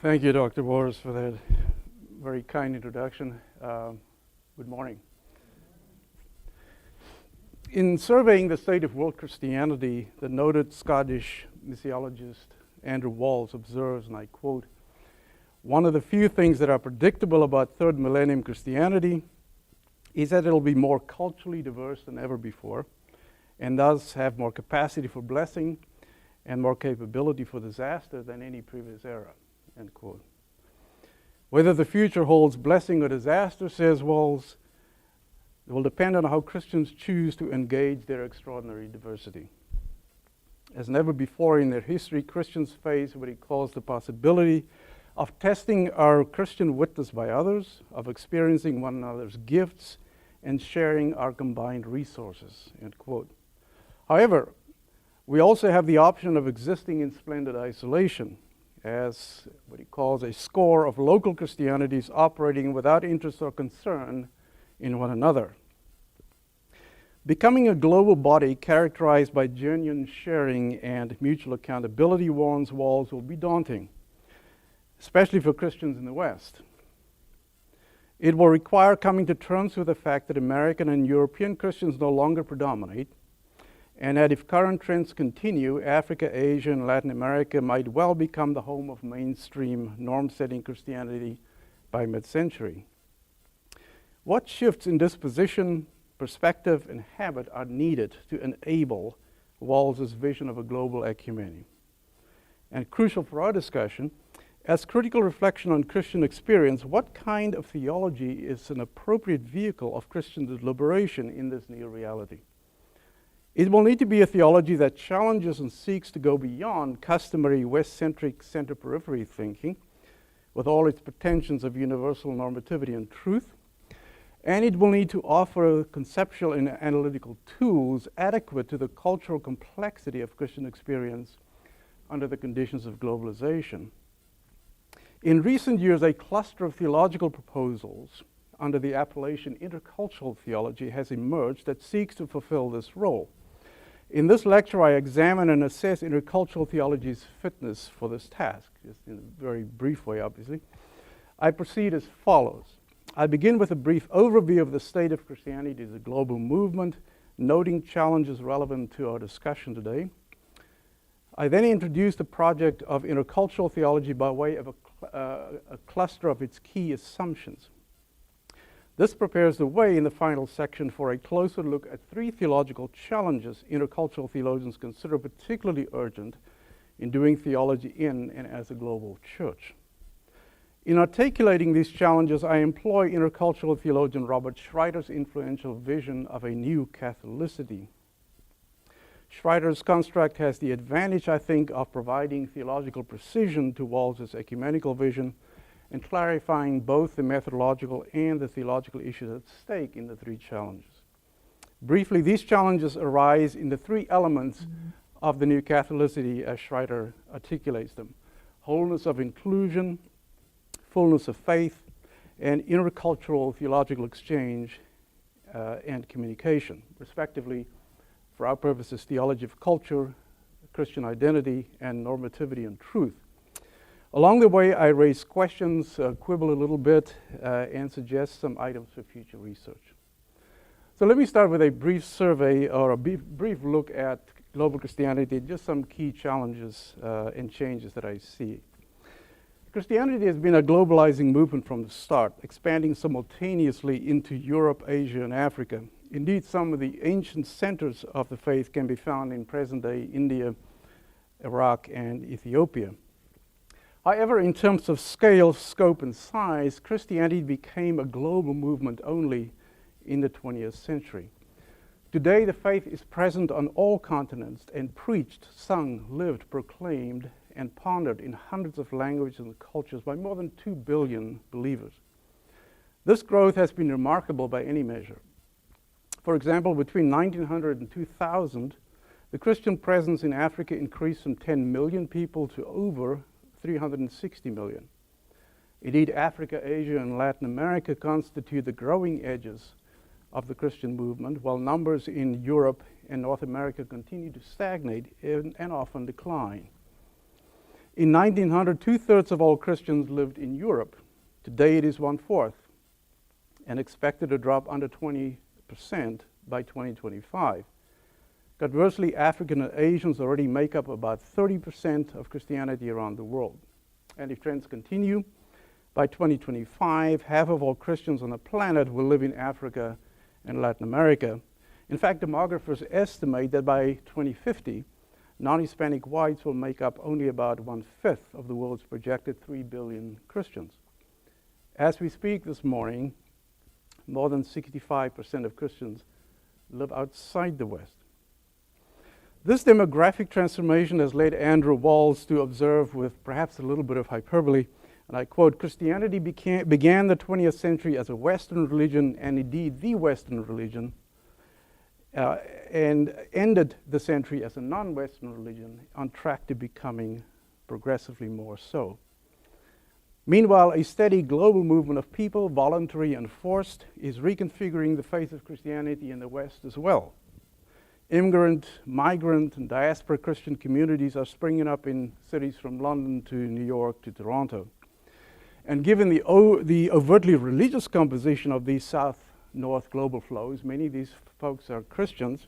Thank you, Dr. Boris, for that very kind introduction. Good morning. In surveying the state of world Christianity, the noted Scottish missiologist Andrew Walls observes, and I quote, "One of the few things that are predictable about third millennium Christianity is that it'll be more culturally diverse than ever before, and thus have more capacity for blessing and more capability for disaster than any previous era." End quote. Whether the future holds blessing or disaster, says Walls, it will depend on how Christians choose to engage their extraordinary diversity. As never before in their history, Christians face what he calls the possibility of testing our Christian witness by others, of experiencing one another's gifts, and sharing our combined resources. End quote. However, we also have the option of existing in splendid isolation, as what he calls a score of local Christianities operating without interest or concern in one another. Becoming a global body characterized by genuine sharing and mutual accountability, warns Walls, will be daunting, especially for Christians in the West. It will require coming to terms with the fact that American and European Christians no longer predominate, and that if current trends continue, Africa, Asia, and Latin America might well become the home of mainstream norm-setting Christianity by mid-century. What shifts in disposition, perspective, and habit are needed to enable Walls' vision of a global ecumeny? And crucial for our discussion, as critical reflection on Christian experience, what kind of theology is an appropriate vehicle of Christian deliberation in this new reality? It will need to be a theology that challenges and seeks to go beyond customary West-centric center-periphery thinking, with all its pretensions of universal normativity and truth, and it will need to offer conceptual and analytical tools adequate to the cultural complexity of Christian experience under the conditions of globalization. In recent years, a cluster of theological proposals under the appellation intercultural theology has emerged that seeks to fulfill this role. In this lecture, I examine and assess intercultural theology's fitness for this task, just in a very brief way, obviously. I proceed as follows. I begin with a brief overview of the state of Christianity as a global movement, noting challenges relevant to our discussion today. I then introduce the project of intercultural theology by way of a cluster of its key assumptions. This prepares the way in the final section for a closer look at three theological challenges intercultural theologians consider particularly urgent in doing theology in and as a global church. In articulating these challenges, I employ intercultural theologian Robert Schreiter's influential vision of a new Catholicity. Schreiter's construct has the advantage, I think, of providing theological precision to Walls' ecumenical vision and clarifying both the methodological and the theological issues at stake in the three challenges. Briefly, these challenges arise in the three elements of the new Catholicity as Schreiter articulates them: wholeness of inclusion, fullness of faith, and intercultural theological exchange and communication, respectively, for our purposes, theology of culture, Christian identity, and normativity and truth. Along the way, I raise questions, quibble a little bit, and suggest some items for future research. So let me start with a brief survey or a brief look at global Christianity, just some key challenges and changes that I see. Christianity has been a globalizing movement from the start, expanding simultaneously into Europe, Asia, and Africa. Indeed, some of the ancient centers of the faith can be found in present-day India, Iraq, and Ethiopia. However, in terms of scale, scope, and size, Christianity became a global movement only in the 20th century. Today, the faith is present on all continents and preached, sung, lived, proclaimed, and pondered in hundreds of languages and cultures by more than 2 billion believers. This growth has been remarkable by any measure. For example, between 1900 and 2000, the Christian presence in Africa increased from 10 million people to over 360 million. Indeed, Africa, Asia, and Latin America constitute the growing edges of the Christian movement, while numbers in Europe and North America continue to stagnate and often decline. In 1900, 2/3 of all Christians lived in Europe. Today it is 1/4, and expected to drop under 20% by 2025. Conversely, African and Asians already make up about 30% of Christianity around the world. And if trends continue, by 2025, half of all Christians on the planet will live in Africa and Latin America. In fact, demographers estimate that by 2050, non-Hispanic whites will make up only about 1/5 of the world's projected 3 billion Christians. As we speak this morning, more than 65% of Christians live outside the West. This demographic transformation has led Andrew Walls to observe, with perhaps a little bit of hyperbole, and I quote, "Christianity began the 20th century as a Western religion, and indeed the Western religion, and ended the century as a non-Western religion, on track to becoming progressively more so." Meanwhile, a steady global movement of people, voluntary and forced, is reconfiguring the face of Christianity in the West as well. Immigrant, migrant, and diaspora Christian communities are springing up in cities from London to New York to Toronto. And given the overtly religious composition of these south-north global flows, many of these folks are Christians.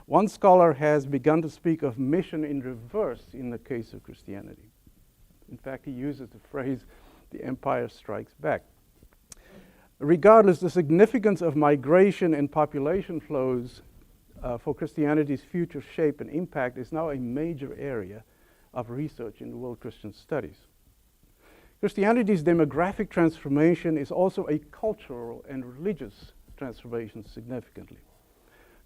One scholar has begun to speak of mission in reverse in the case of Christianity. In fact, he uses the phrase, "the empire strikes back." Regardless, the significance of migration and population flows for Christianity's future shape and impact is now a major area of research in world Christian studies. Christianity's demographic transformation is also a cultural and religious transformation significantly.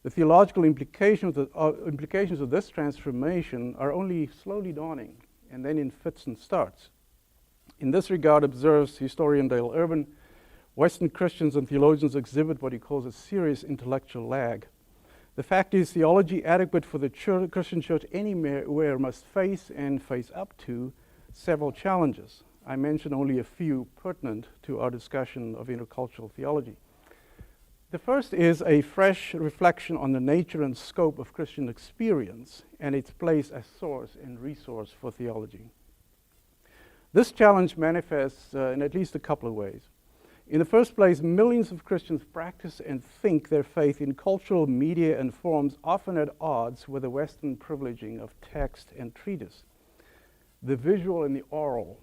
The theological implications of this transformation are only slowly dawning, and then in fits and starts. In this regard, observes historian Dale Urban, Western Christians and theologians exhibit what he calls a serious intellectual lag. The fact is, theology adequate for the Christian church anywhere must face and face up to several challenges. I mention only a few pertinent to our discussion of intercultural theology. The first is a fresh reflection on the nature and scope of Christian experience and its place as source and resource for theology. This challenge manifests in at least a couple of ways. In the first place, millions of Christians practice and think their faith in cultural media and forms often at odds with the Western privileging of text and treatise. The visual and the oral,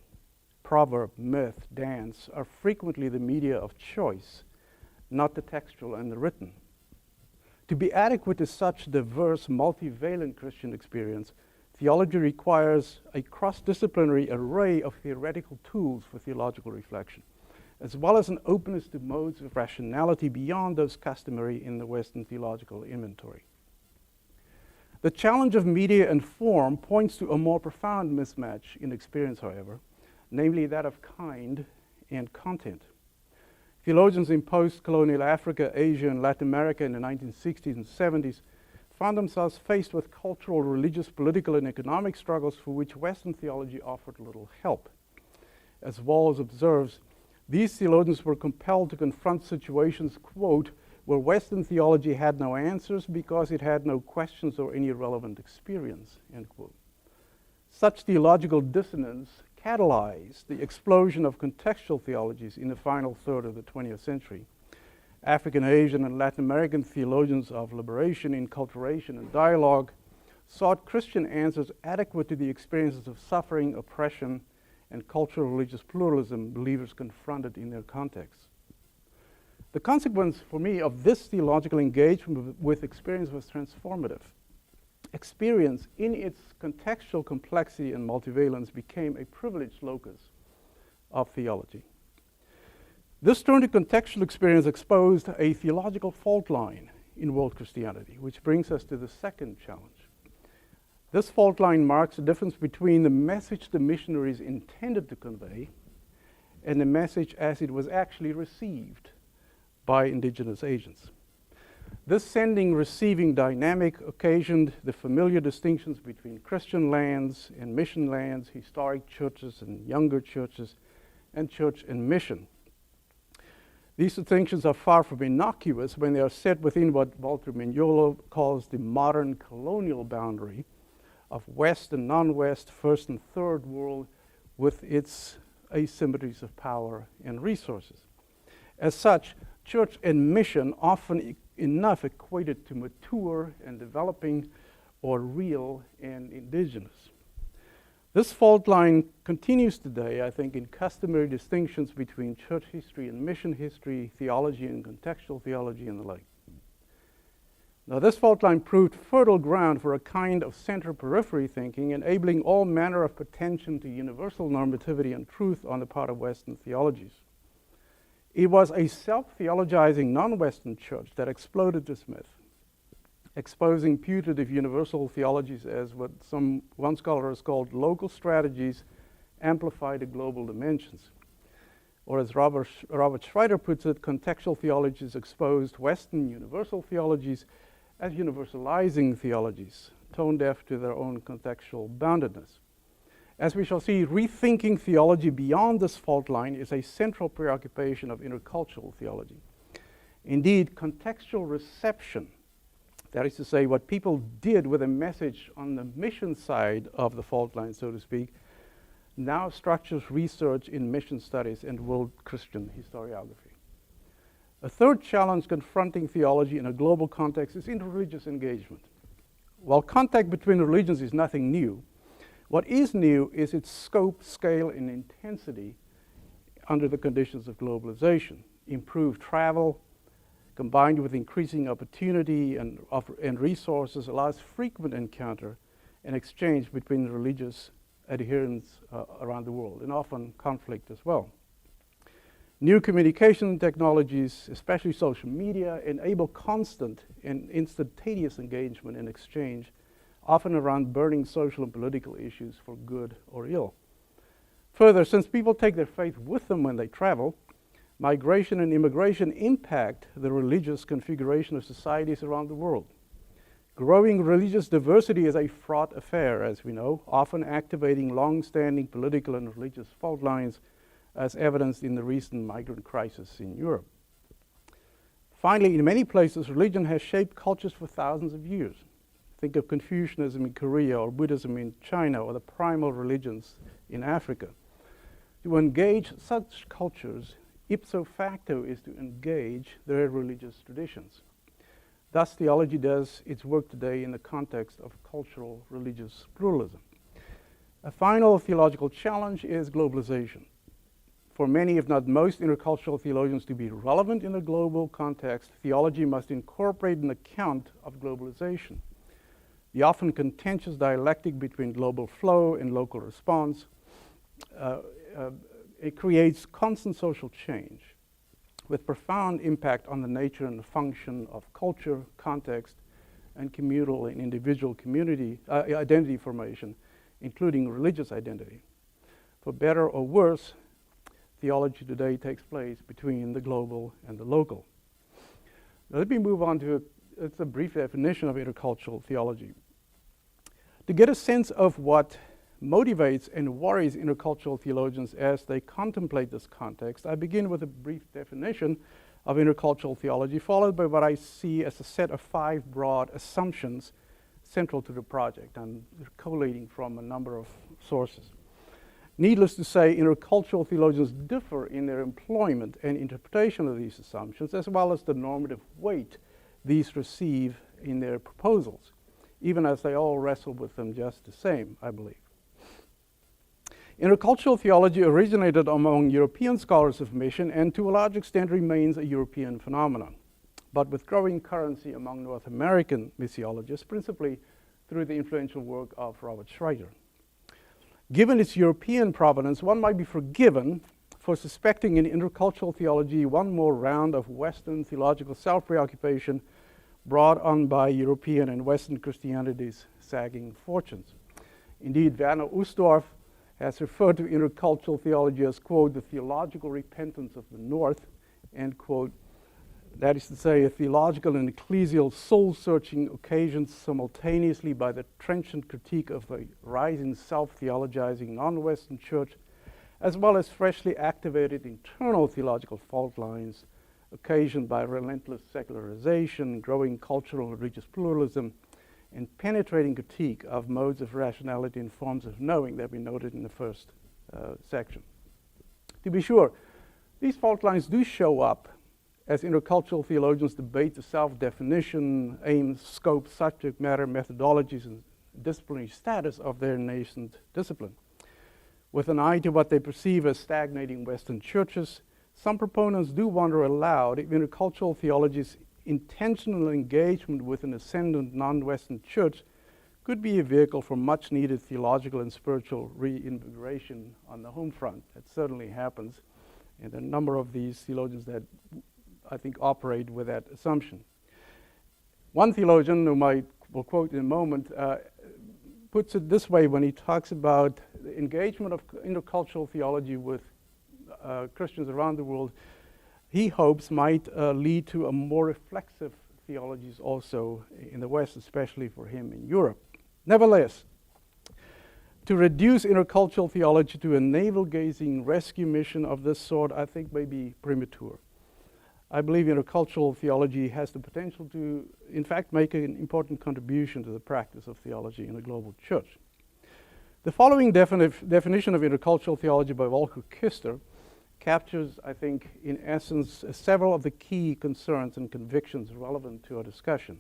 proverb, myth, dance, are frequently the media of choice, not the textual and the written. To be adequate to such diverse, multivalent Christian experience, theology requires a cross-disciplinary array of theoretical tools for theological reflection, as well as an openness to modes of rationality beyond those customary in the Western theological inventory. The challenge of media and form points to a more profound mismatch in experience, however, namely that of kind and content. Theologians in post-colonial Africa, Asia, and Latin America in the 1960s and 70s found themselves faced with cultural, religious, political, and economic struggles for which Western theology offered little help. As Walls observes, these theologians were compelled to confront situations, quote, where Western theology had no answers because it had no questions or any relevant experience, end quote. Such theological dissonance catalyzed the explosion of contextual theologies in the final third of the 20th century. African, Asian, and Latin American theologians of liberation, enculturation, and dialogue sought Christian answers adequate to the experiences of suffering, oppression, and cultural religious pluralism believers confronted in their contexts. The consequence for me of this theological engagement with experience was transformative. Experience, in its contextual complexity and multivalence, became a privileged locus of theology. This turn to contextual experience exposed a theological fault line in world Christianity, which brings us to the second challenge. This fault line marks the difference between the message the missionaries intended to convey and the message as it was actually received by indigenous agents. This sending-receiving dynamic occasioned the familiar distinctions between Christian lands and mission lands, historic churches and younger churches, and church and mission. These distinctions are far from innocuous when they are set within what Walter Mignolo calls the modern colonial boundary of West and non-West, first and third world, with its asymmetries of power and resources. As such, church and mission often enough equated to mature and developing, or real and indigenous. This fault line continues today, I think, in customary distinctions between church history and mission history, theology and contextual theology, and the like. Now, this fault line proved fertile ground for a kind of center-periphery thinking, enabling all manner of pretension to universal normativity and truth on the part of Western theologies. It was a self-theologizing non-Western church that exploded this myth, exposing putative universal theologies as what one scholar has called local strategies amplify the global dimensions. Or as Robert Schreider puts it, contextual theologies exposed Western universal theologies as universalizing theologies, tone deaf to their own contextual boundedness. As we shall see, rethinking theology beyond this fault line is a central preoccupation of intercultural theology. Indeed, contextual reception, that is to say, what people did with a message on the mission side of the fault line, so to speak, now structures research in mission studies and world Christian historiography. A third challenge confronting theology in a global context is interreligious engagement. While contact between religions is nothing new, what is new is its scope, scale, and intensity under the conditions of globalization. Improved travel, combined with increasing opportunity and resources, allows frequent encounter and exchange between religious adherents around the world, and often conflict as well. New communication technologies, especially social media, enable constant and instantaneous engagement and exchange, often around burning social and political issues for good or ill. Further, since people take their faith with them when they travel, migration and immigration impact the religious configuration of societies around the world. Growing religious diversity is a fraught affair, as we know, often activating long-standing political and religious fault lines, as evidenced in the recent migrant crisis in Europe. Finally, in many places, religion has shaped cultures for thousands of years. Think of Confucianism in Korea, or Buddhism in China, or the primal religions in Africa. To engage such cultures, ipso facto, is to engage their religious traditions. Thus, theology does its work today in the context of cultural religious pluralism. A final theological challenge is globalization. For many, if not most, intercultural theologians to be relevant in a global context, theology must incorporate an account of globalization. The often contentious dialectic between global flow and local response, it creates constant social change with profound impact on the nature and the function of culture, context, and communal and individual community identity formation, including religious identity. For better or worse, theology today takes place between the global and the local. Now, let me move on to a brief definition of intercultural theology. To get a sense of what motivates and worries intercultural theologians as they contemplate this context, I begin with a brief definition of intercultural theology, followed by what I see as a set of 5 broad assumptions central to the project. I'm collating from a number of sources. Needless to say, intercultural theologians differ in their employment and interpretation of these assumptions, as well as the normative weight these receive in their proposals, even as they all wrestle with them just the same, I believe. Intercultural theology originated among European scholars of mission and to a large extent remains a European phenomenon, but with growing currency among North American missiologists, principally through the influential work of Robert Schreider. Given its European provenance, one might be forgiven for suspecting in intercultural theology one more round of Western theological self-preoccupation brought on by European and Western Christianity's sagging fortunes. Indeed, Werner Ustorf has referred to intercultural theology as, quote, the theological repentance of the North, end quote. That is to say, a theological and ecclesial soul-searching occasioned simultaneously by the trenchant critique of a rising self-theologizing non-Western church, as well as freshly activated internal theological fault lines occasioned by relentless secularization, growing cultural and religious pluralism, and penetrating critique of modes of rationality and forms of knowing that we noted in the first section. To be sure, these fault lines do show up as intercultural theologians debate the self-definition, aims, scope, subject matter, methodologies, and disciplinary status of their nascent discipline. With an eye to what they perceive as stagnating Western churches, some proponents do wonder aloud if intercultural theology's intentional engagement with an ascendant non-Western church could be a vehicle for much-needed theological and spiritual reinvigoration on the home front. That certainly happens, and there are a number of these theologians that I think operate with that assumption. One theologian, whom I will quote in a moment, puts it this way when he talks about the engagement of intercultural theology with Christians around the world. He hopes might lead to a more reflexive theologies also in the West, especially for him in Europe. Nevertheless, to reduce intercultural theology to a navel-gazing rescue mission of this sort, I think may be premature. I believe intercultural theology has the potential to, in fact, make an important contribution to the practice of theology in a global church. The following definition of intercultural theology by Volker Küster captures, I think, in essence, several of the key concerns and convictions relevant to our discussion.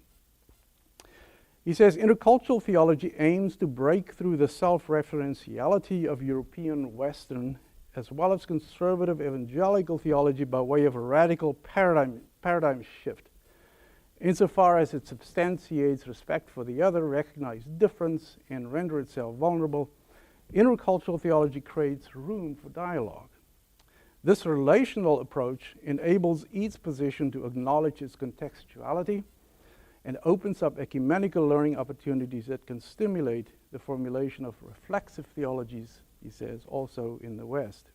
He says, intercultural theology aims to break through the self-referentiality of European Western as well as conservative evangelical theology by way of a radical paradigm shift, insofar as it substantiates respect for the other, recognizes difference, and render itself vulnerable. Intercultural theology creates room for dialogue. This relational approach enables each position to acknowledge its contextuality and opens up ecumenical learning opportunities that can stimulate the formulation of reflexive theologies, he says, also in the West.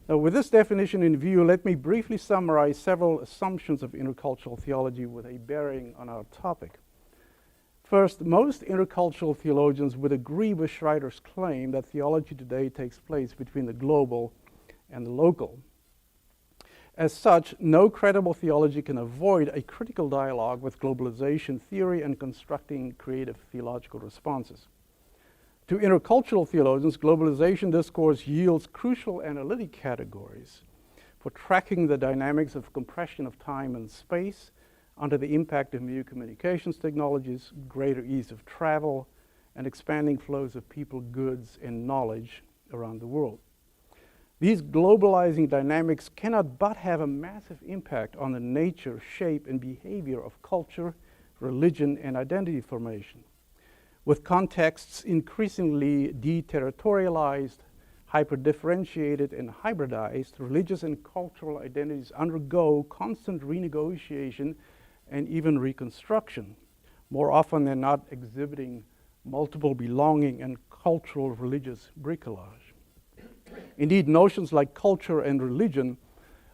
Now, with this definition in view, let me briefly summarize several assumptions of intercultural theology with a bearing on our topic. First, most intercultural theologians would agree with Schreider's claim that theology today takes place between the global and the local. As such, no credible theology can avoid a critical dialogue with globalization theory and constructing creative theological responses. To intercultural theologians, globalization discourse yields crucial analytic categories for tracking the dynamics of compression of time and space under the impact of new communications technologies, greater ease of travel, and expanding flows of people, goods, and knowledge around the world. These globalizing dynamics cannot but have a massive impact on the nature, shape, and behavior of culture, religion, and identity formation. With contexts increasingly deterritorialized, hyper-differentiated, and hybridized, religious and cultural identities undergo constant renegotiation and even reconstruction, more often than not exhibiting multiple belonging and cultural religious bricolage. Indeed, notions like culture and religion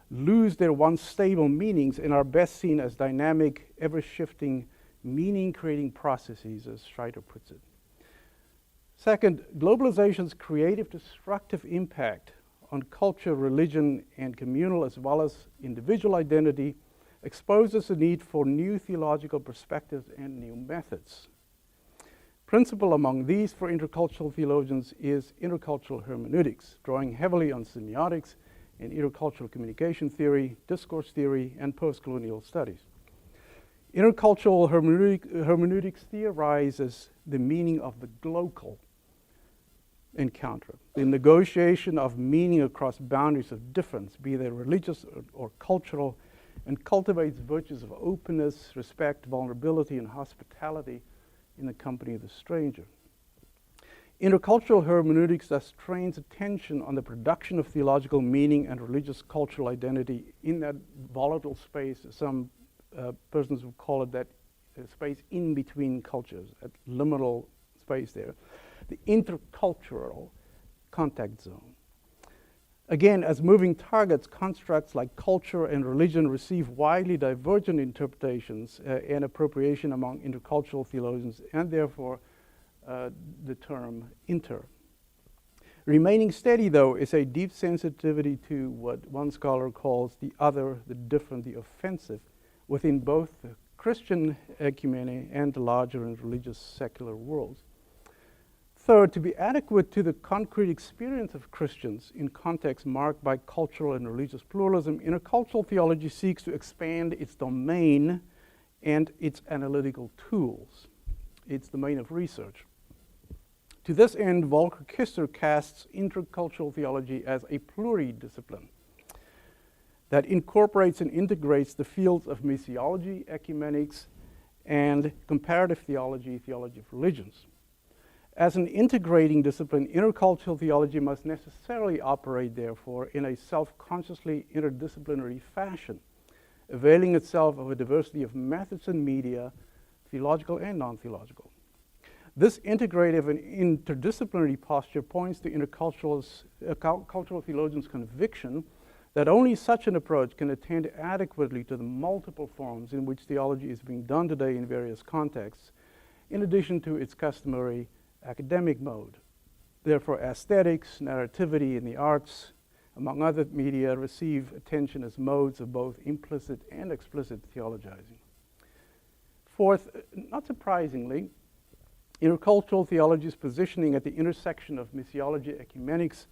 lose their once stable meanings and are best seen as dynamic, ever-shifting, meaning-creating processes, as Schreider puts it. Second, globalization's creative destructive impact on culture, religion, and communal as well as individual identity exposes the need for new theological perspectives and new methods. Principal among these for intercultural theologians is intercultural hermeneutics, drawing heavily on semiotics and intercultural communication theory, discourse theory, and post-colonial studies. Intercultural hermeneutics theorizes the meaning of the glocal encounter, the negotiation of meaning across boundaries of difference, be they religious or cultural, and cultivates virtues of openness, respect, vulnerability, and hospitality in the company of the stranger. Intercultural hermeneutics thus trains attention on the production of theological meaning and religious cultural identity in that volatile space. Some persons would call it that space in between cultures, that liminal space there, the intercultural contact zone. Again, as moving targets, constructs like culture and religion receive widely divergent interpretations and appropriation among intercultural theologians, and therefore the term inter. Remaining steady, though, is a deep sensitivity to what one scholar calls the other, the different, the offensive, within both the Christian ecumeny and the larger and religious secular worlds. Third, to be adequate to the concrete experience of Christians in contexts marked by cultural and religious pluralism, intercultural theology seeks to expand its domain and its analytical tools, its domain of research. To this end, Volker Kister casts intercultural theology as a pluridiscipline that incorporates and integrates the fields of missiology, ecumenics, and comparative theology, theology of religions. As an integrating discipline, intercultural theology must necessarily operate, therefore, in a self-consciously interdisciplinary fashion, availing itself of a diversity of methods and media, theological and non-theological. This integrative and interdisciplinary posture points to cultural theologians' conviction that only such an approach can attend adequately to the multiple forms in which theology is being done today in various contexts, in addition to its customary academic mode. Therefore, aesthetics, narrativity, and the arts, among other media, receive attention as modes of both implicit and explicit theologizing. Fourth, not surprisingly, intercultural theology's positioning at the intersection of missiology, ecumenics,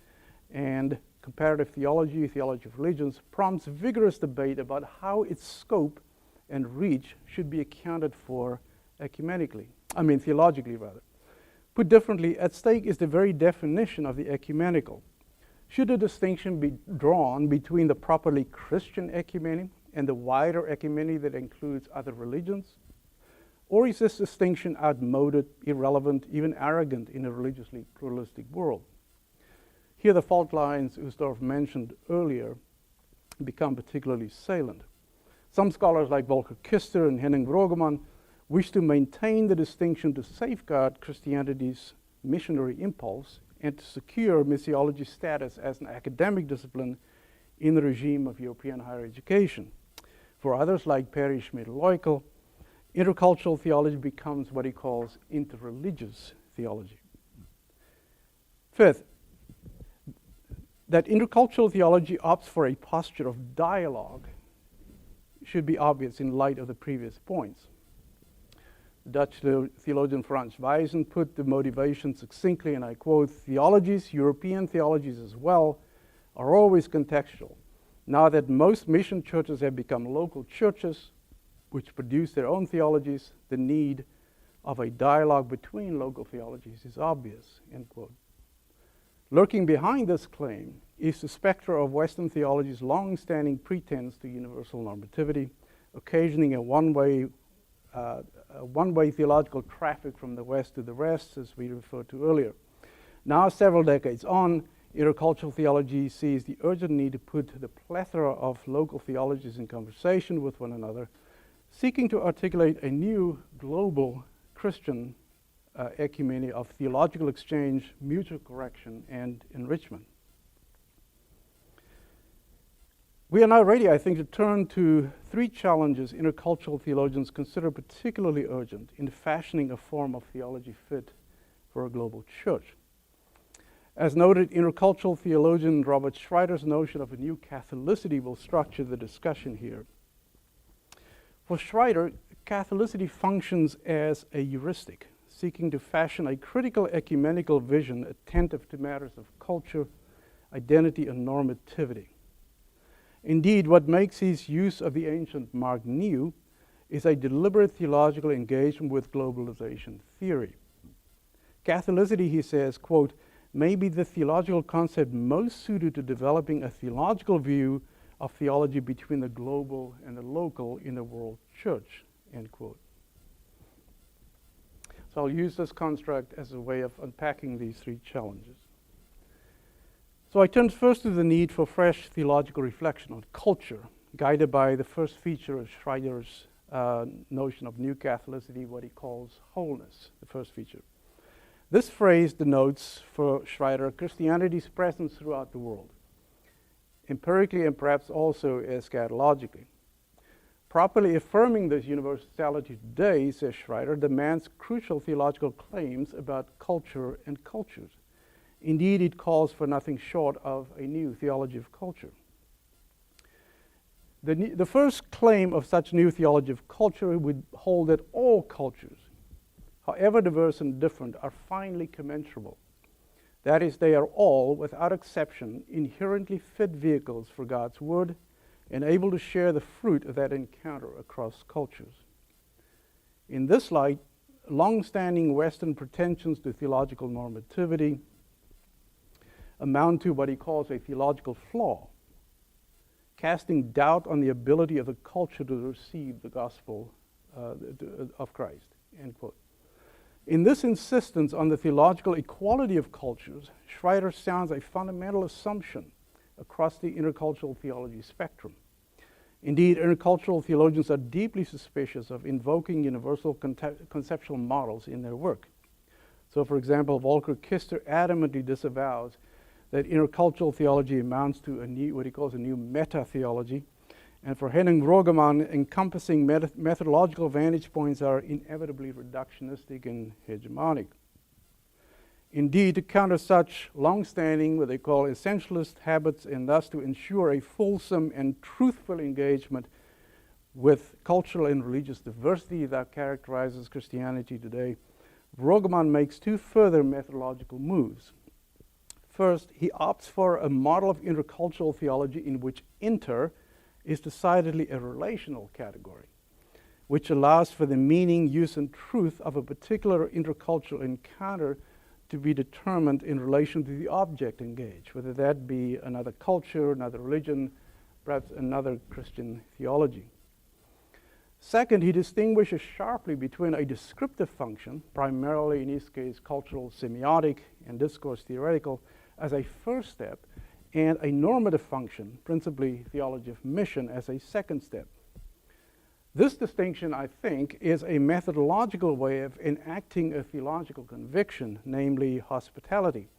and comparative theology, theology of religions, prompts vigorous debate about how its scope and reach should be accounted for theologically rather. Put differently, at stake is the very definition of the ecumenical. Should a distinction be drawn between the properly Christian ecumeny and the wider ecumeny that includes other religions? Or is this distinction outmoded, irrelevant, even arrogant in a religiously pluralistic world? Here the fault lines Ustorf mentioned earlier become particularly salient. Some scholars like Volker Kister and Henning Brogemann wish to maintain the distinction to safeguard Christianity's missionary impulse and to secure missiology status as an academic discipline in the regime of European higher education. For others like Perry Schmidt-Leukel, intercultural theology becomes what he calls interreligious theology. Fifth, that intercultural theology opts for a posture of dialogue should be obvious in light of the previous points. Dutch theologian Frans Wijzen put the motivation succinctly, and I quote, "Theologies, European theologies as well, are always contextual. Now that most mission churches have become local churches, which produce their own theologies, the need of a dialogue between local theologies is obvious," end quote. Lurking behind this claim is the specter of Western theology's long-standing pretense to universal normativity, occasioning a one-way theological traffic from the West to the rest, as we referred to earlier. Now, several decades on, intercultural theology sees the urgent need to put the plethora of local theologies in conversation with one another, seeking to articulate a new global Christian ecumeny of theological exchange, mutual correction, and enrichment. We are now ready, I think, to turn to three challenges intercultural theologians consider particularly urgent in fashioning a form of theology fit for a global church. As noted, intercultural theologian Robert Schreider's notion of a new Catholicity will structure the discussion here. For Schreider, Catholicity functions as a heuristic, seeking to fashion a critical ecumenical vision attentive to matters of culture, identity, and normativity. Indeed, what makes his use of the ancient mark new is a deliberate theological engagement with globalization theory. Catholicity, he says, quote, may be the theological concept most suited to developing a theological view of theology between the global and the local in the world church, end quote. So I'll use this construct as a way of unpacking these three challenges. So I turn first to the need for fresh theological reflection on culture, guided by the first feature of Schreider's notion of new Catholicity, what he calls wholeness, the first feature. This phrase denotes for Schreider Christianity's presence throughout the world, empirically and perhaps also eschatologically. Properly affirming this universality today, says Schreider, demands crucial theological claims about culture and cultures. Indeed, it calls for nothing short of a new theology of culture. The first claim of such new theology of culture would hold that all cultures, however diverse and different, are finally commensurable. That is, they are all, without exception, inherently fit vehicles for God's Word and able to share the fruit of that encounter across cultures. In this light, long-standing Western pretensions to theological normativity amount to what he calls a theological flaw, casting doubt on the ability of the culture to receive the gospel of Christ, end quote. In this insistence on the theological equality of cultures, Schreiter sounds a fundamental assumption across the intercultural theology spectrum. Indeed, intercultural theologians are deeply suspicious of invoking universal conceptual models in their work. So, for example, Volker Kister adamantly disavows that intercultural theology amounts to what he calls a new meta-theology, and for Henning Rogemann, encompassing methodological vantage points are inevitably reductionistic and hegemonic. Indeed, to counter such long-standing, what they call essentialist habits, and thus to ensure a fulsome and truthful engagement with cultural and religious diversity that characterizes Christianity today, Rogemann makes two further methodological moves. First, he opts for a model of intercultural theology in which inter is decidedly a relational category, which allows for the meaning, use, and truth of a particular intercultural encounter to be determined in relation to the object engaged, whether that be another culture, another religion, perhaps another Christian theology. Second, he distinguishes sharply between a descriptive function, primarily in his case cultural semiotic and discourse theoretical, as a first step, and a normative function, principally theology of mission, as a second step. This distinction, I think, is a methodological way of enacting a theological conviction, namely hospitality,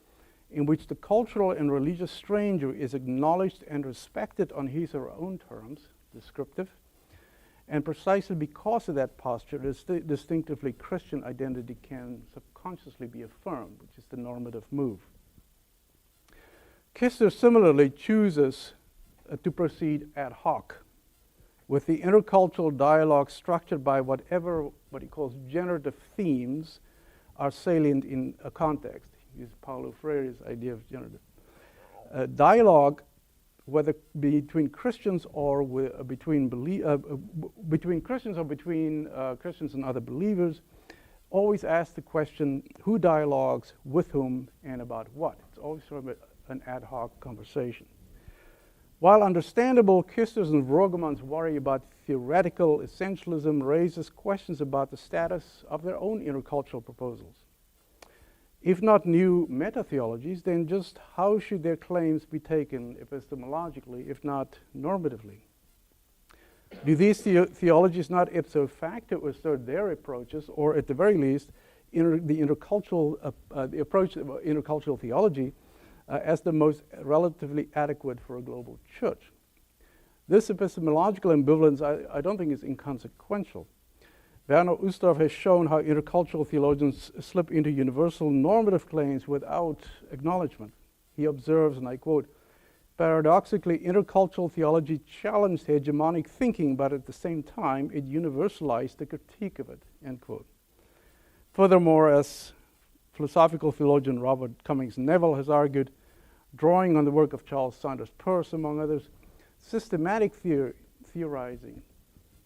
in which the cultural and religious stranger is acknowledged and respected on his or her own terms, descriptive, and precisely because of that posture, distinctively Christian identity can subconsciously be affirmed, which is the normative move. Kister similarly chooses to proceed ad hoc, with the intercultural dialogue structured by what he calls generative themes are salient in a context. He uses Paulo Freire's idea of generative. Dialogue, whether between Christians or between Christians or between Christians and other believers, always asks the question, who dialogues with whom and about what? It's always sort of an ad hoc conversation. While understandable, Kister's and Rogemann's worry about theoretical essentialism raises questions about the status of their own intercultural proposals. If not new meta-theologies, then just how should their claims be taken epistemologically, if not normatively? Do these theologies not ipso facto assert their approaches, or at the very least, the approach of intercultural theology as the most relatively adequate for a global church? This epistemological ambivalence, I don't think, is inconsequential. Werner Ustorf has shown how intercultural theologians slip into universal normative claims without acknowledgement. He observes, and I quote, "Paradoxically, intercultural theology challenged hegemonic thinking, but at the same time, it universalized the critique of it," end quote. Furthermore, as philosophical theologian Robert Cummings Neville has argued, drawing on the work of Charles Sanders Peirce, among others, systematic theorizing,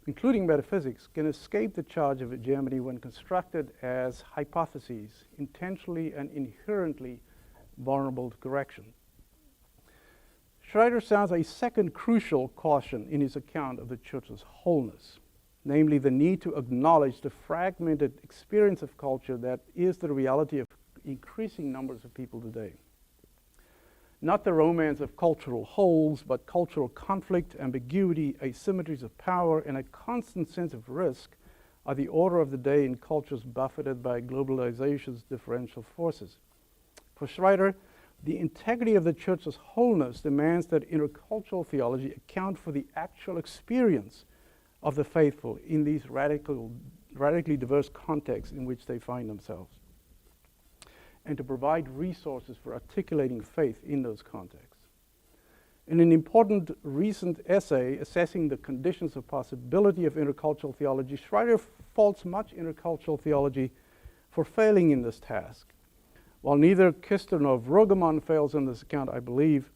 including metaphysics, can escape the charge of hegemony when constructed as hypotheses, intentionally and inherently vulnerable to correction. Schreiter sounds a second crucial caution in his account of the church's wholeness, namely the need to acknowledge the fragmented experience of culture that is the reality of increasing numbers of people today. Not the romance of cultural wholes, but cultural conflict, ambiguity, asymmetries of power, and a constant sense of risk are the order of the day in cultures buffeted by globalization's differential forces. For Schreiter, the integrity of the church's wholeness demands that intercultural theology account for the actual experience of the faithful in these radically diverse contexts in which they find themselves, and to provide resources for articulating faith in those contexts. In an important recent essay assessing the conditions of possibility of intercultural theology, Schreiter faults much intercultural theology for failing in this task. While neither Kister nor Vroegeman fails in this account, I believe,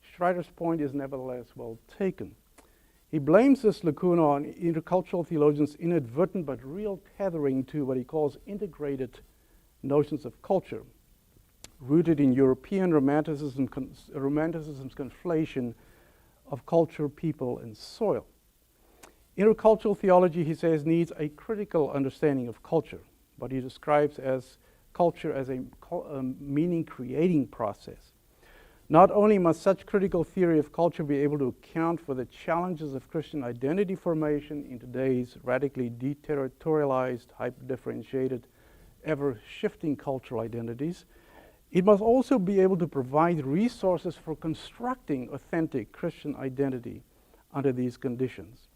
Schreiter's point is nevertheless well taken. He blames this lacuna on intercultural theologians' inadvertent but real tethering to what he calls integrated notions of culture, rooted in European romanticism's conflation of culture, people, and soil. Intercultural theology, he says, needs a critical understanding of culture, what he describes as culture as a meaning-creating process. Not only must such critical theory of culture be able to account for the challenges of Christian identity formation in today's radically deterritorialized, hyper-differentiated, ever-shifting cultural identities, it must also be able to provide resources for constructing authentic Christian identity under these conditions.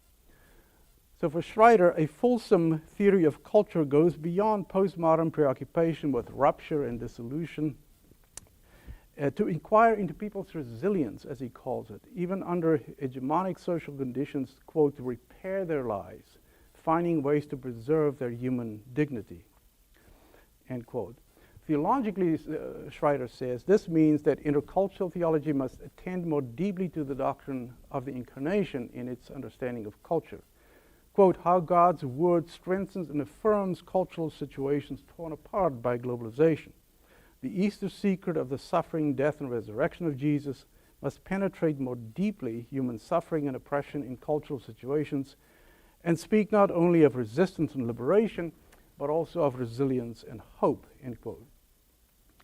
So for Schreiter, a fulsome theory of culture goes beyond postmodern preoccupation with rupture and dissolution to inquire into people's resilience, as he calls it, even under hegemonic social conditions, quote, to repair their lives, finding ways to preserve their human dignity, end quote. Theologically, Schreiter says, this means that intercultural theology must attend more deeply to the doctrine of the incarnation in its understanding of culture. Quote, how God's word strengthens and affirms cultural situations torn apart by globalization. The Easter secret of the suffering, death, and resurrection of Jesus must penetrate more deeply human suffering and oppression in cultural situations and speak not only of resistance and liberation, but also of resilience and hope, end quote.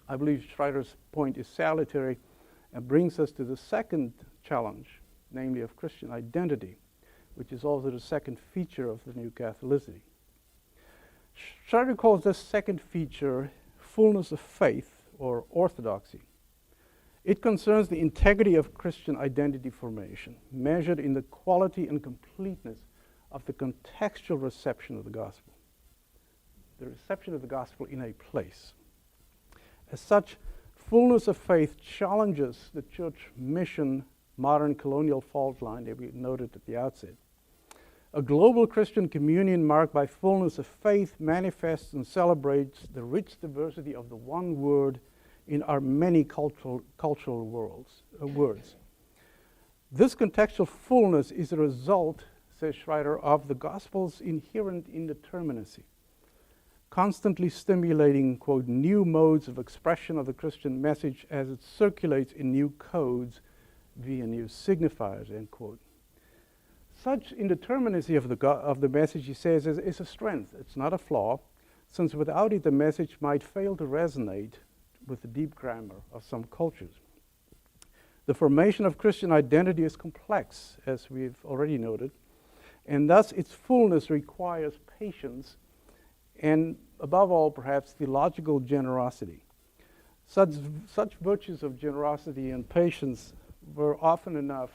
I believe Schreiter's point is salutary and brings us to the second challenge, namely of Christian identity, which is also the second feature of the New Catholicity. Schreiter calls this second feature fullness of faith, or orthodoxy. It concerns the integrity of Christian identity formation, measured in the quality and completeness of the contextual reception of the gospel. The reception of the gospel in a place. As such, fullness of faith challenges the church mission modern colonial fault line that we noted at the outset. A global Christian communion marked by fullness of faith manifests and celebrates the rich diversity of the one word in our many cultural words. This contextual fullness is a result, says Schreiter, of the gospel's inherent indeterminacy, constantly stimulating, quote, new modes of expression of the Christian message as it circulates in new codes via new signifiers, end quote. Such indeterminacy of the message, he says, is a strength. It's not a flaw, since without it the message might fail to resonate with the deep grammar of some cultures. The formation of Christian identity is complex, as we've already noted, and thus its fullness requires patience and, above all, perhaps, theological generosity. Such virtues of generosity and patience were often enough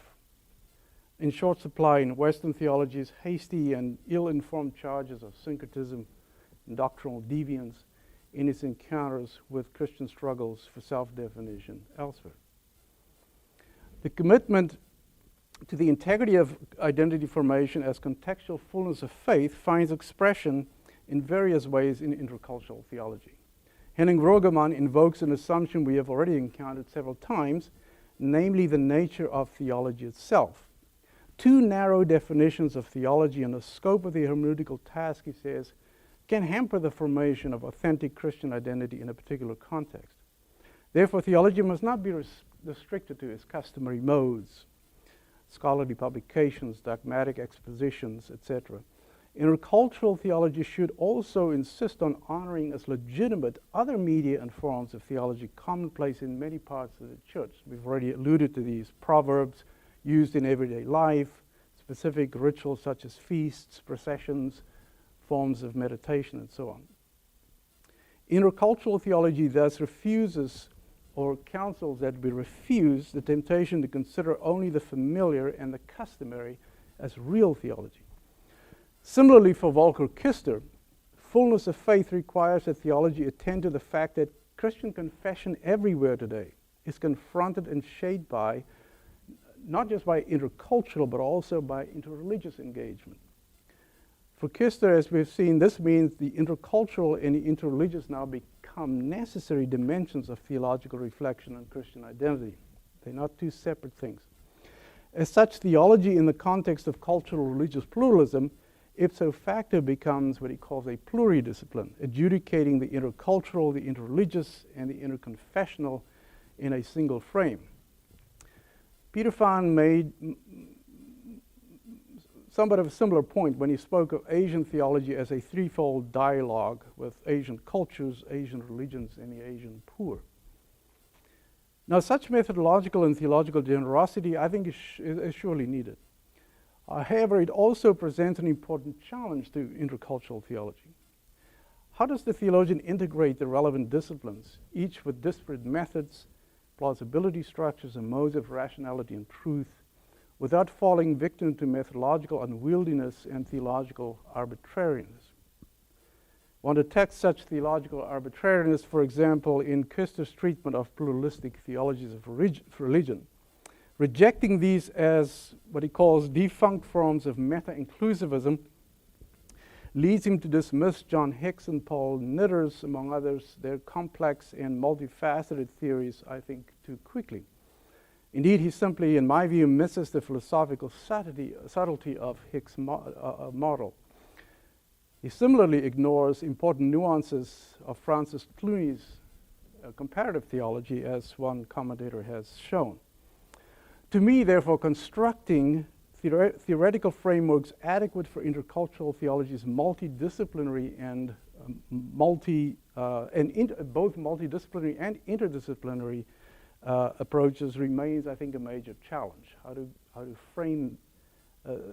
in short supply in Western theology's hasty and ill-informed charges of syncretism and doctrinal deviance in its encounters with Christian struggles for self-definition elsewhere. The commitment to the integrity of identity formation as contextual fullness of faith finds expression in various ways in intercultural theology. Henning Vroegeman invokes an assumption we have already encountered several times, namely the nature of theology itself. Too narrow definitions of theology and the scope of the hermeneutical task, he says, can hamper the formation of authentic Christian identity in a particular context. Therefore, theology must not be restricted to its customary modes, scholarly publications, dogmatic expositions, etc. Intercultural theology should also insist on honoring as legitimate other media and forms of theology commonplace in many parts of the church. We've already alluded to these proverbs used in everyday life, specific rituals such as feasts, processions, forms of meditation, and so on. Intercultural theology thus refuses or counsels that we refuse the temptation to consider only the familiar and the customary as real theology. Similarly, for Volker Kister, fullness of faith requires that theology attend to the fact that Christian confession everywhere today is confronted and shaped by not just by intercultural, but also by interreligious engagement. For Pieterse, as we've seen, this means the intercultural and the interreligious now become necessary dimensions of theological reflection on Christian identity. They're not two separate things. As such, theology in the context of cultural religious pluralism ipso facto becomes what he calls a pluridiscipline, adjudicating the intercultural, the interreligious, and the interconfessional in a single frame. Pieterse made somewhat of a similar point when he spoke of Asian theology as a threefold dialogue with Asian cultures, Asian religions, and the Asian poor. Now, such methodological and theological generosity, I think, is surely needed. However, it also presents an important challenge to intercultural theology. How does the theologian integrate the relevant disciplines, each with disparate methods, plausibility structures, and modes of rationality and truth, without falling victim to methodological unwieldiness and theological arbitrariness? One detects such theological arbitrariness, for example, in Pieterse's treatment of pluralistic theologies of religion, rejecting these as what he calls defunct forms of meta-inclusivism leads him to dismiss John Hicks and Paul Nitter's, among others, their complex and multifaceted theories, I think, too quickly. Indeed, he simply, in my view, misses the philosophical subtlety of Hicks' model. He similarly ignores important nuances of Francis Clooney's comparative theology, as one commentator has shown. To me, therefore, constructing theoretical frameworks adequate for intercultural theology's multidisciplinary and both multidisciplinary and interdisciplinary approaches remains, I think, a major challenge. How to frame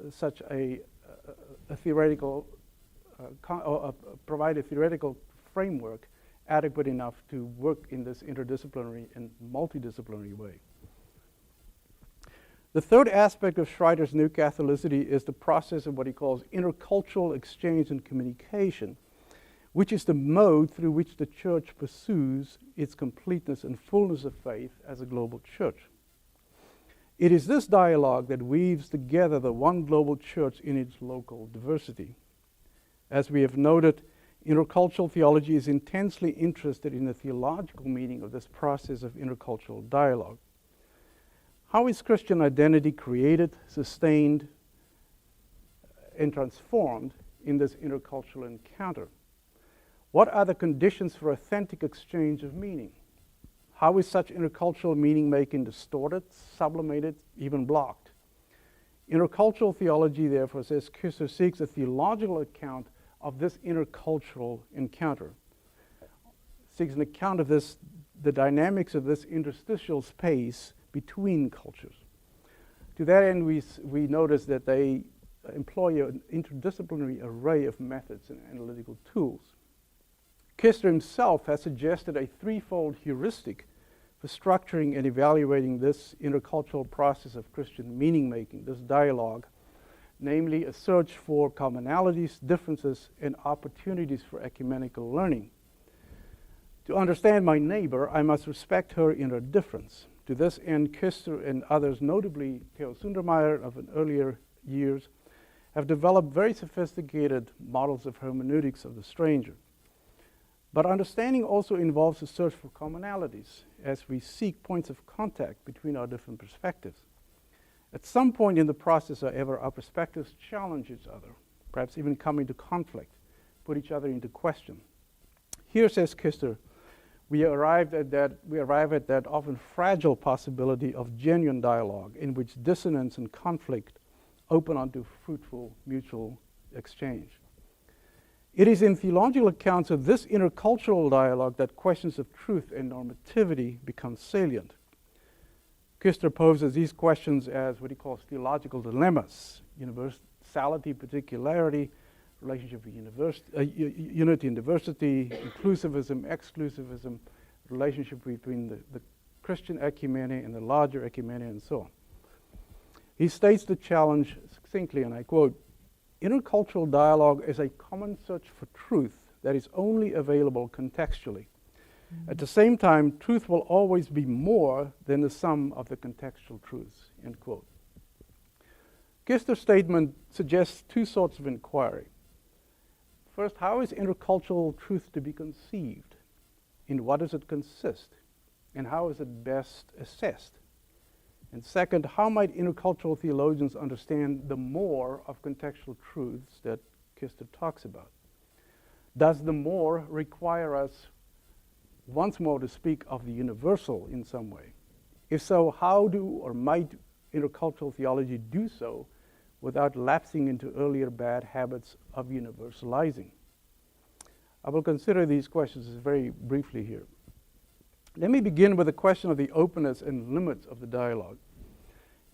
such a theoretical, provide a theoretical framework adequate enough to work in this interdisciplinary and multidisciplinary way. The third aspect of Schreiter's New Catholicity is the process of what he calls intercultural exchange and communication, which is the mode through which the church pursues its completeness and fullness of faith as a global church. It is this dialogue that weaves together the one global church in its local diversity. As we have noted, intercultural theology is intensely interested in the theological meaning of this process of intercultural dialogue. How is Christian identity created, sustained, and transformed in this intercultural encounter? What are the conditions for authentic exchange of meaning? How is such intercultural meaning making distorted, sublimated, even blocked? Intercultural theology, therefore, says Pieterse seeks a theological account of this intercultural encounter, seeks an account of this, the dynamics of this interstitial space between cultures. To that end, we notice that they employ an interdisciplinary array of methods and analytical tools. Pieterse himself has suggested a threefold heuristic for structuring and evaluating this intercultural process of Christian meaning-making, this dialogue, namely a search for commonalities, differences, and opportunities for ecumenical learning. To understand my neighbor, I must respect her in her difference. To this end, Pieterse and others, notably Theo Sundermeier of an earlier years, have developed very sophisticated models of hermeneutics of the stranger. But understanding also involves a search for commonalities as we seek points of contact between our different perspectives. At some point in the process, however, our perspectives challenge each other, perhaps even come into conflict, put each other into question. Here, says Pieterse, we arrive at that often fragile possibility of genuine dialogue in which dissonance and conflict open onto fruitful mutual exchange. It is in theological accounts of this intercultural dialogue that questions of truth and normativity become salient. Pieterse poses these questions as what he calls theological dilemmas: universality, particularity, relationship with unity and diversity, inclusivism, exclusivism, relationship between the Christian ecumene and the larger ecumene, and so on. He states the challenge succinctly, and I quote, "Intercultural dialogue is a common search for truth that is only available contextually. At the same time, truth will always be more than the sum of the contextual truths, end quote. Pieterse's statement suggests two sorts of inquiry. First, how is intercultural truth to be conceived? In what does it consist? And how is it best assessed? And second, how might intercultural theologians understand the more of contextual truths that Pieterse talks about? Does the more require us once more to speak of the universal in some way? If so, how do or might intercultural theology do so without lapsing into earlier bad habits of universalizing? I will consider these questions very briefly here. Let me begin with the question of the openness and limits of the dialogue.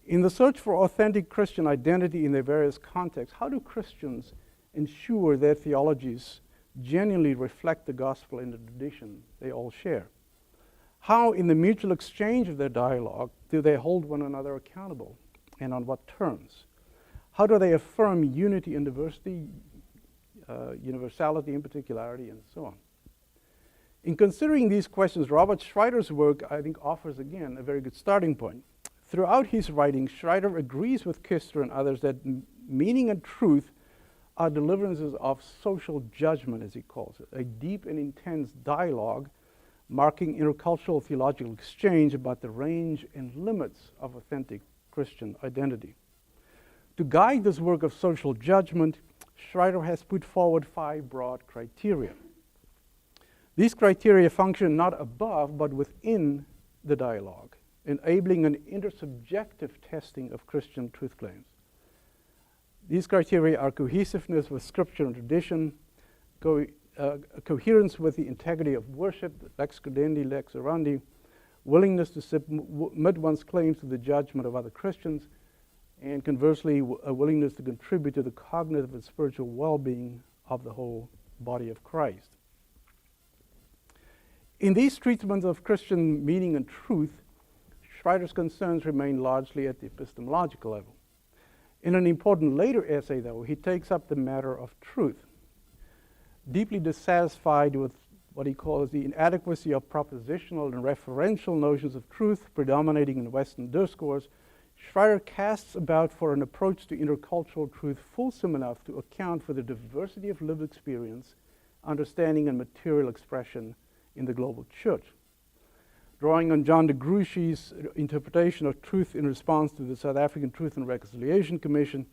In the search for authentic Christian identity in their various contexts, how do Christians ensure their theologies genuinely reflect the gospel and the tradition they all share? How, in the mutual exchange of their dialogue, do they hold one another accountable, and on what terms? How do they affirm unity and diversity, universality and particularity, and so on? In considering these questions, Robert Schreider's work, I think, offers again a very good starting point. Throughout his writing, Schreider agrees with Pieterse and others that meaning and truth are deliverances of social judgment, as he calls it, a deep and intense dialogue marking intercultural theological exchange about the range and limits of authentic Christian identity. To guide this work of social judgment, Schreider has put forward 5 broad criteria. These criteria function not above but within the dialogue, enabling an intersubjective testing of Christian truth claims. These criteria are cohesiveness with scripture and tradition, coherence with the integrity of worship, lex credendi, lex orandi, willingness to submit one's claims to the judgment of other Christians, and conversely, a willingness to contribute to the cognitive and spiritual well-being of the whole body of Christ. In these treatments of Christian meaning and truth, Schreider's concerns remain largely at the epistemological level. In an important later essay, though, he takes up the matter of truth. Deeply dissatisfied with what he calls the inadequacy of propositional and referential notions of truth predominating in Western discourse, Schreider casts about for an approach to intercultural truth fulsome enough to account for the diversity of lived experience, understanding, and material expression in the global church. Drawing on John de Grootschy's interpretation of truth in response to the South African Truth and Reconciliation Commission,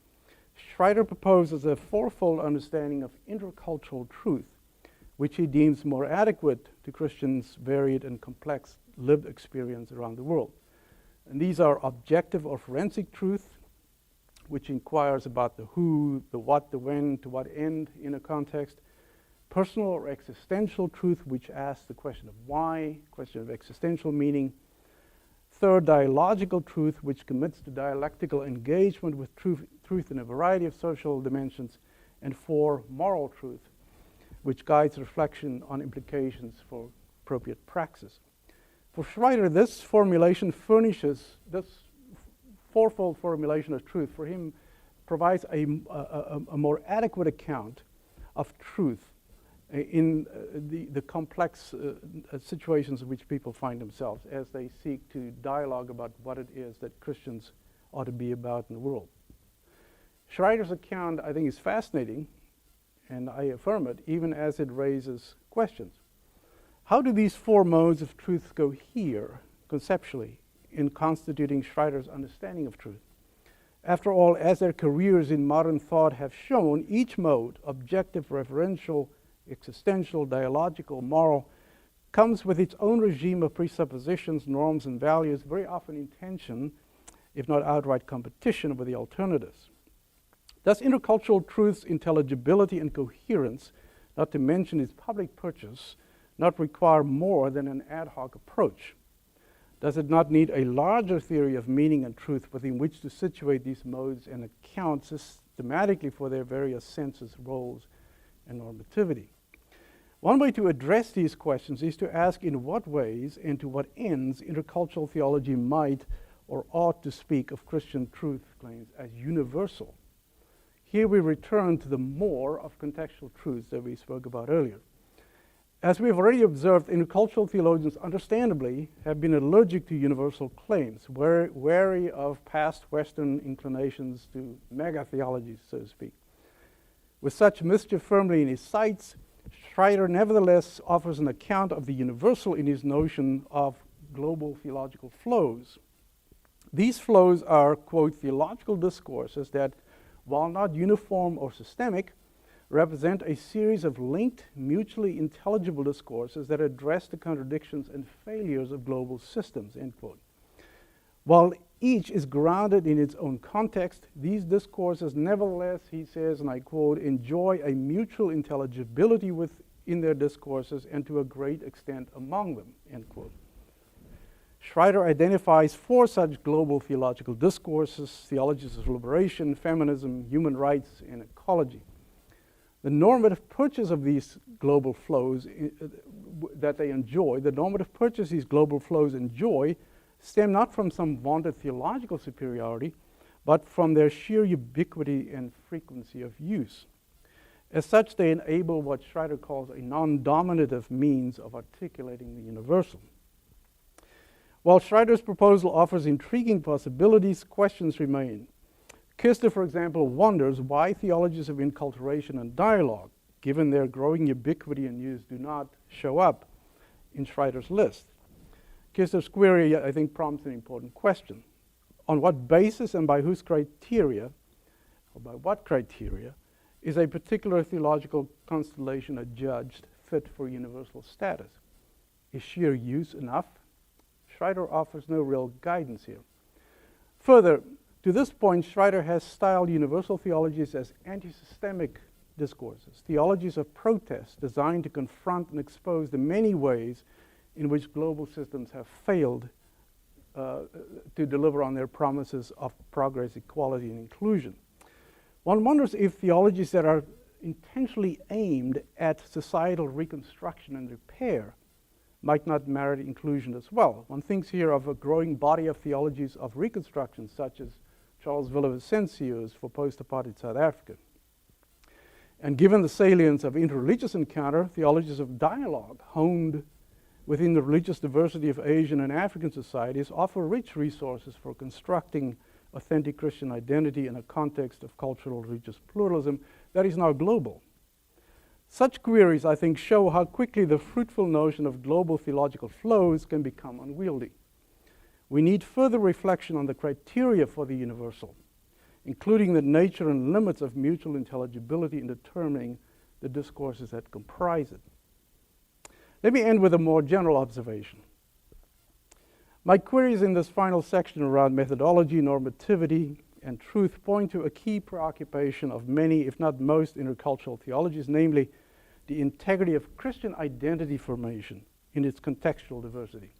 Schreider proposes a fourfold understanding of intercultural truth, which he deems more adequate to Christians' varied and complex lived experience around the world. And these are objective or forensic truth, which inquires about the who, the what, the when, to what end in a context. Personal or existential truth, which asks the question of why, question of existential meaning. Third, dialogical truth, which commits to dialectical engagement with truth in a variety of social dimensions. And 4, moral truth, which guides reflection on implications for appropriate praxis. For Schreider, this formulation furnishes, this fourfold formulation of truth for him provides a more adequate account of truth in the complex situations in which people find themselves as they seek to dialogue about what it is that Christians ought to be about in the world. Schreider's account, I think, is fascinating, and I affirm it, even as it raises questions. How do these 4 modes of truth go here, conceptually, in constituting Schreider's understanding of truth? After all, as their careers in modern thought have shown, each mode, objective, referential, existential, dialogical, moral, comes with its own regime of presuppositions, norms, and values, very often in tension, if not outright competition, with the alternatives. Thus, intercultural truth's intelligibility and coherence, not to mention its public purchase, not require more than an ad hoc approach? Does it not need a larger theory of meaning and truth within which to situate these modes and account systematically for their various senses, roles, and normativity? One way to address these questions is to ask in what ways and to what ends intercultural theology might or ought to speak of Christian truth claims as universal. Here we return to the more of contextual truths that we spoke about earlier. As we have already observed, intercultural theologians understandably have been allergic to universal claims, wary of past Western inclinations to mega-theologies, so to speak. With such mischief firmly in his sights, Schreiter nevertheless offers an account of the universal in his notion of global theological flows. These flows are, quote, theological discourses that, while not uniform or systemic, represent a series of linked, mutually intelligible discourses that address the contradictions and failures of global systems, end quote. While each is grounded in its own context, these discourses nevertheless, he says, and I quote, enjoy a mutual intelligibility within their discourses and to a great extent among them, end quote. Schreiter identifies 4 such global theological discourses: theologies of liberation, feminism, human rights, and ecology. The normative purchase of these global flows that they enjoy, the normative purchase these global flows enjoy, stem not from some vaunted theological superiority, but from their sheer ubiquity and frequency of use. As such, they enable what Schreiter calls a non-dominative means of articulating the universal. While Schreiter's proposal offers intriguing possibilities, questions remain. Pieterse, for example, wonders why theologies of enculturation and dialogue, given their growing ubiquity and use, do not show up in Schreiter's list. Pieterse's query, I think, prompts an important question. On what basis and by whose criteria, or by what criteria, is a particular theological constellation adjudged fit for universal status? Is sheer use enough? Schreiter offers no real guidance here. Further, to this point, Schreiter has styled universal theologies as anti-systemic discourses, theologies of protest designed to confront and expose the many ways in which global systems have failed to deliver on their promises of progress, equality, and inclusion. One wonders if theologies that are intentionally aimed at societal reconstruction and repair might not merit inclusion as well. One thinks here of a growing body of theologies of reconstruction, such as Charles Villa-Vicencio's for post-apartheid South Africa. And given the salience of interreligious encounter, theologies of dialogue honed within the religious diversity of Asian and African societies offer rich resources for constructing authentic Christian identity in a context of cultural religious pluralism that is now global. Such queries, I think, show how quickly the fruitful notion of global theological flows can become unwieldy. We need further reflection on the criteria for the universal, including the nature and limits of mutual intelligibility in determining the discourses that comprise it. Let me end with a more general observation. My queries in this final section around methodology, normativity, and truth point to a key preoccupation of many, if not most, intercultural theologies, namely the integrity of Christian identity formation in its contextual diversity.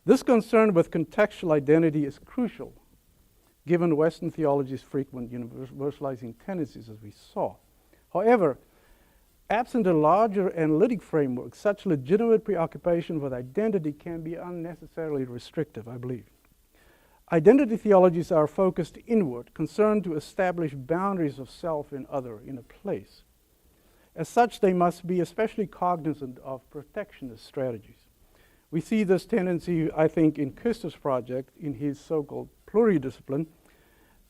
This concern with contextual identity is crucial, given Western theology's frequent universalizing tendencies, as we saw. However, absent a larger analytic framework, such legitimate preoccupation with identity can be unnecessarily restrictive, I believe. Identity theologies are focused inward, concerned to establish boundaries of self and other in a place. As such, they must be especially cognizant of protectionist strategies. We see this tendency, I think, in Pieterse's project, in his so-called pluridiscipline,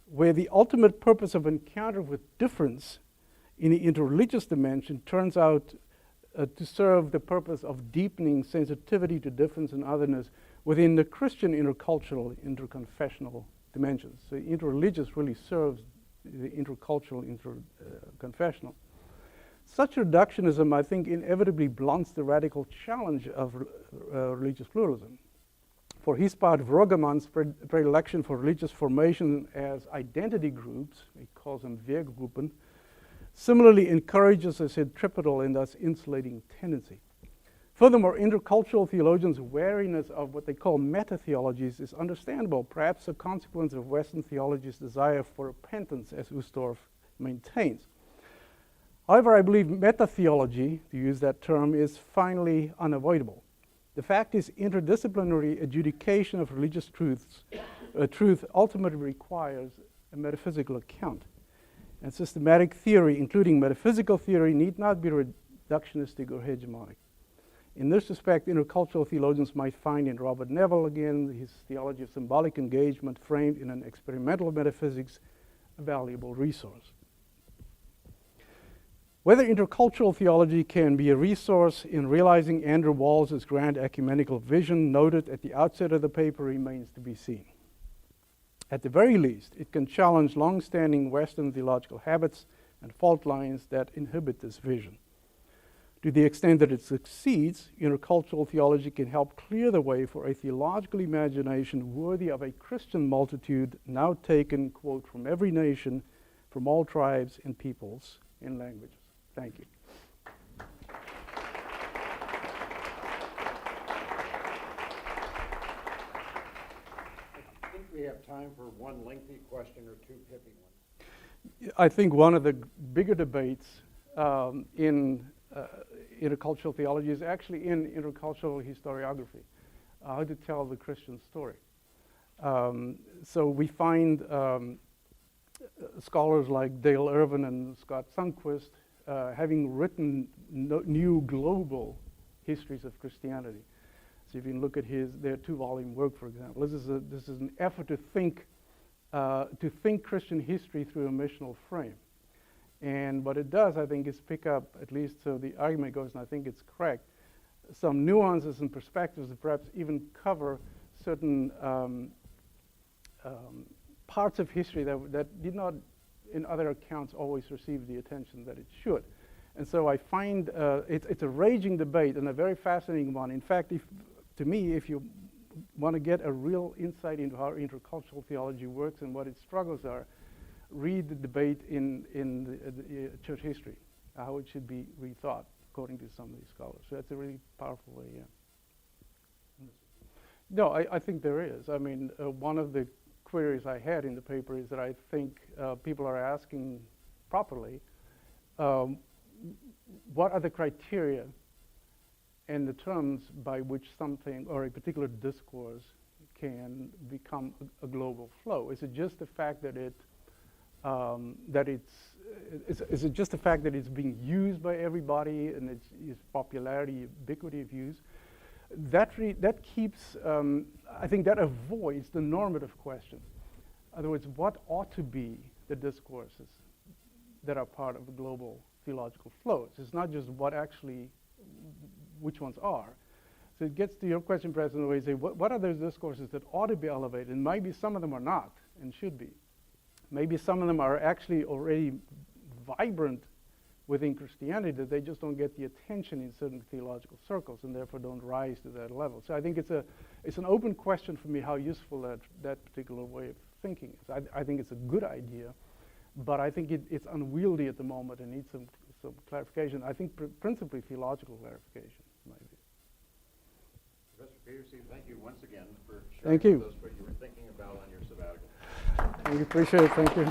where the ultimate purpose of encounter with difference in the interreligious dimension turns out to serve the purpose of deepening sensitivity to difference and otherness within the Christian intercultural, interconfessional dimensions. So interreligious really serves the intercultural, interconfessional. Such reductionism, I think, inevitably blunts the radical challenge of religious pluralism. For his part, Vrogemann's predilection for religious formation as identity groups, he calls them Wehrgruppen, similarly encourages a centripetal and thus insulating tendency. Furthermore, intercultural theologians' wariness of what they call meta-theologies is understandable, perhaps a consequence of Western theology's desire for repentance, as Ustorf maintains. However, I believe meta-theology, to use that term, is finally unavoidable. The fact is, interdisciplinary adjudication of religious truth ultimately requires a metaphysical account. And systematic theory, including metaphysical theory, need not be reductionistic or hegemonic. In this respect, intercultural theologians might find in Robert Neville, again, his theology of symbolic engagement framed in an experimental metaphysics, a valuable resource. Whether intercultural theology can be a resource in realizing Andrew Walls' grand ecumenical vision noted at the outset of the paper remains to be seen. At the very least, it can challenge long-standing Western theological habits and fault lines that inhibit this vision. To the extent that it succeeds, intercultural theology can help clear the way for a theological imagination worthy of a Christian multitude now taken, quote, from every nation, from all tribes and peoples and languages. Thank you. I think we have time for one lengthy question or two pithy ones. I think one of the bigger debates in intercultural theology is actually in intercultural historiography, how to tell the Christian story. So we find scholars like Dale Irvin and Scott Sundquist having written new global histories of Christianity. So if you look at their two-volume work, for example, this is an effort to think Christian history through a missional frame. And what it does, I think, is pick up, at least so the argument goes, and I think it's correct, some nuances and perspectives that perhaps even cover certain parts of history that did not, in other accounts, always receive the attention that it should. And so I find it's a raging debate and a very fascinating one. In fact, to me, if you want to get a real insight into how intercultural theology works and what its struggles are, read the debate in the church history, how it should be rethought, according to some of these scholars. So that's a really powerful way, yeah. No, I think there is. I mean, one of the queries I had in the paper is that I think people are asking properly, what are the criteria and the terms by which something or a particular discourse can become a global flow? Is it just the fact that is it just the fact that it's being used by everybody and its popularity, ubiquity of use? That keeps, I think that avoids the normative question. In other words, what ought to be the discourses that are part of the global theological flows? It's not just which ones are. So it gets to your question, President, where you say, what are those discourses that ought to be elevated? And maybe some of them are not and should be. Maybe some of them are actually already vibrant within Christianity, that they just don't get the attention in certain theological circles and therefore don't rise to that level. So I think it's an open question for me how useful that particular way of thinking is. I think it's a good idea, but I think it's unwieldy at the moment and needs some clarification. I think principally theological clarification, maybe. Professor Pieterse, thank you once again for sharing with us what you were thinking about on your sabbatical. We appreciate it. Thank you.